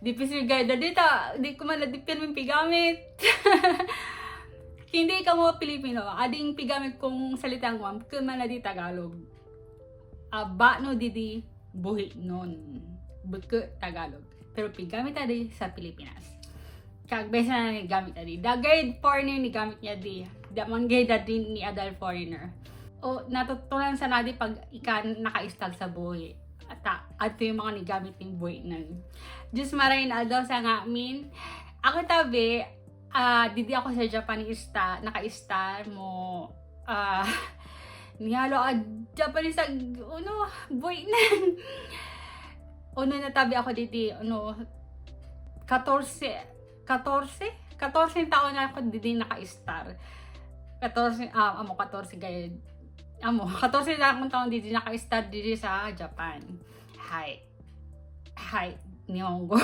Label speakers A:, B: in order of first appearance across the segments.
A: Di pisigada dito, di ko man nadipin mong pigamit. Hindi ka mo Pilipino, ading pigamit kong salitang wam, kumana di Tagalog. Ba no didi buhi nun. Buke Tagalog. Pero pigamit adi sa Pilipinas. Kagbesa na ni gamit adi. Dagay foreigner ni gamit niya di. Daman gay din ni adal foreigner. O natutunan sa nadi pag ikan naka-install sa buhi. At yung mga nigamit ng buhi nun. Diyos maray na daw sa ngamin. Ako tabi, didi ako sa Japanista, naka-star mo, nihalo Japanese buhi nan. Na tabi ako didi, 14 taon na ako didi naka-star. 14 gayud. 14 na akong taon didi naka-star didi sa Japan. Hi, Nihongo.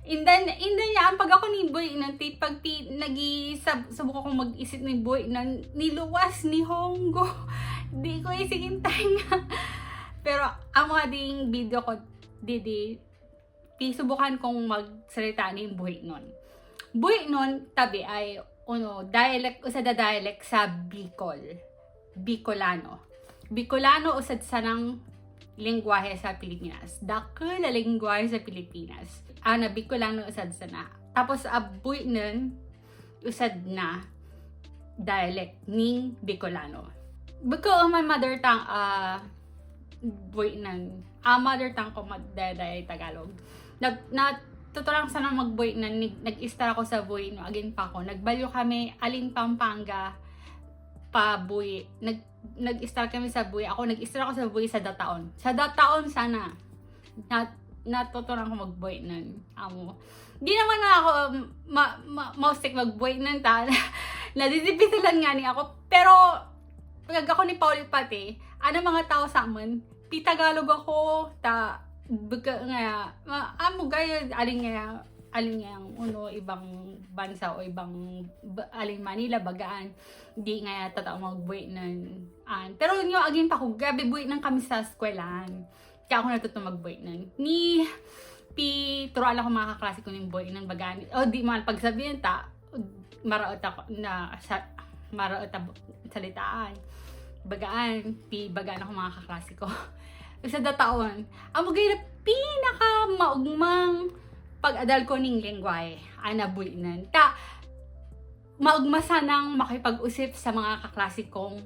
A: Indan niya ang pag ako ni boy nang pag subok ako mag-isip ni boy nang niluwas ni Hongo. Di ko isigintay nga. Pero ang mga ding video ko didi subukan kong magsalita ni buhi nun. Buhi nun tabi ay dialect sa Bicol. Bicolano usad sa ng lengguwahe sa Pilipinas. Dako na lengguwahe sa Pilipinas. Na Bicolano usad sa na. Tapos buhi nun usad na dialect ning Bicolano. Bako my mother tongue buhi nun. Mother tongue ko day Tagalog. Natutulang sana magbuhi nun. Nag-star ako sa buhi no. Again pa ako. Nagbalyo kami Aling Pampanga pa buhi. Nag-star kami sa buhi. Nag-star ako sa buhi sa Dataon. Sa Dataon sana. Natutunan ko magbuhi nun. Di naman na ako maustik magbuhi nun nadidipitilan nga ni ako. Pero pag ako ni Pauli pati, mga tao sa amin, Tagalog ako, gaya, aling ibang bansa o ibang aling Manila, Bagaan, di nga tatao magbuhi nun. Pero nyo, agin pa ko, gabi buhi nang kami sa eskwelahan. Kaya ako natutong magbuhi nun. Turuan ako mga kaklase ko ng buhi ng Bagaan. Di man pagsabihin maraot ako salitaan. Bagaan ako mga kaklase ko. Sa Dataon, ang magay na pinaka-maugmang pag-adal ko ng lengguwahe, buhi nun. Maugma sanang makipag-usip sa mga kaklase kong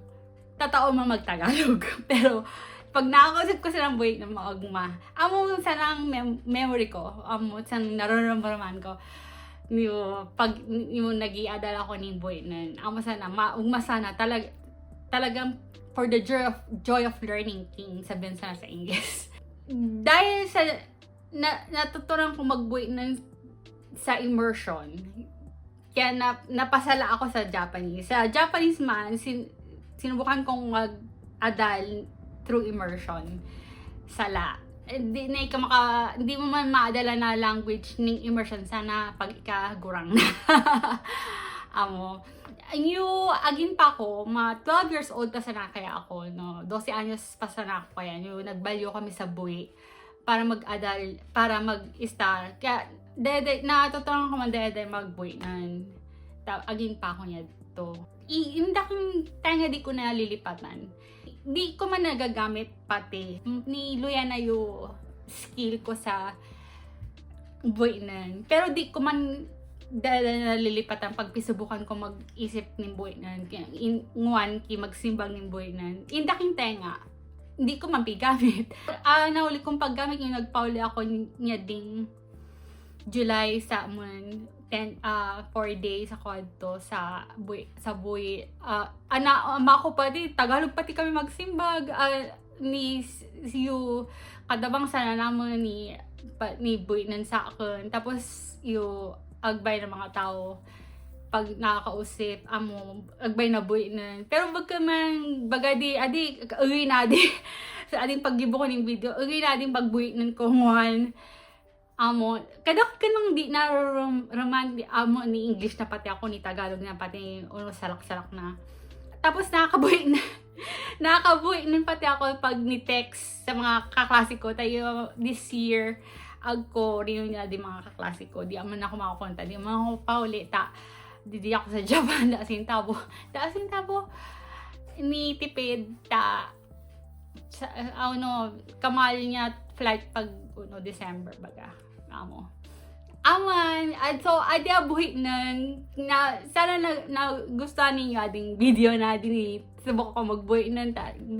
A: tatao mag-Tagalog. Pero, pag nakakausip ko silang buhi ng maugma, sanang memory ko, sanang nararamdaman ko, pag nag-i-adal ako ng buhi nun, sana, maugma sana, talagang for the joy of learning king, sabihin sana sa English. Dahil sa natutunan ko magbuhi sa immersion, kaya napasala ako sa Japanese. Sa Japanese man, sinubukan kong mag-adal through immersion. Sala. Hindi mo man maadala na language ng immersion, sana pag ikagurang na. Agin pa ako, 12 years old pa sana kaya ako, 12 anyos pa sana ako kaya, nagbalyo kami sa buhi para mag-adal, para mag-star. Kaya, natutunan ko man magbuhi nan. Agin pa ako niya to. Daking tayo di ko na lilipatan. Di ko man nagagamit pati. Niluya na yung skill ko sa buhi nan. Pero di ko man nalilipatan pag pisubukan ko mag-isip ng buhi nan. Nguwan ki magsimbang ng buhi nan. Daking tenga. Hindi ko man pigamit. Nahuli kong paggamit yung nagpauli ako niya ding July sa 4 days ako adto sa buhi. Ako pati, Tagalog pati kami magsimbag. Kadabang sana naman ni buhi nan sa akin. Tapos agbay ng mga tao pag nakakausip agbay na buhi nan. Pero bagadi uwi na di sa ading paggibo ko ng video, uwi na ading pagbuhi nan kuhan kadak kanang di na raman ni English na pati ako, ni Tagalog na pati salak-salak na. Tapos nakakabuhi nan pati ako pag ni text sa mga kaklase ko tayo this year agko rin nga di mga kaklase ko, di aman ako makapunta, di man ako pauli, di ako sa Japan, daasin tabo, ni tipid, sa, kamal niya flight pag, December, baga, amo. Aman, so, adi buhi nun, sana gustuhan ninyo ading video na din, subok ko magbuhi nun,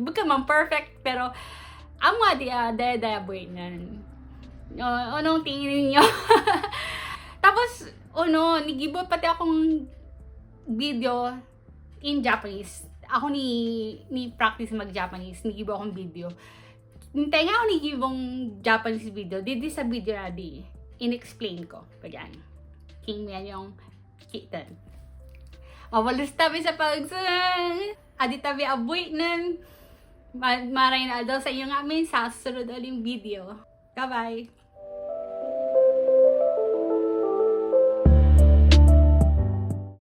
A: baka man perfect, pero, amo daya buhi nun. Anong tingin niyo? Tapos, nagibot pati akong video in Japanese. Ako ni practice mag-Japanese, nagibo akong video. Hintay nga ako nagibong Japanese video, di sa video na in-explain ko. Pagyan. King yan yung kitten. Mawalos tabi sa pagsun. Adi tabi abuy nun. Maray na daw sa inyo nga amin sa susunod uling video. Bye-bye!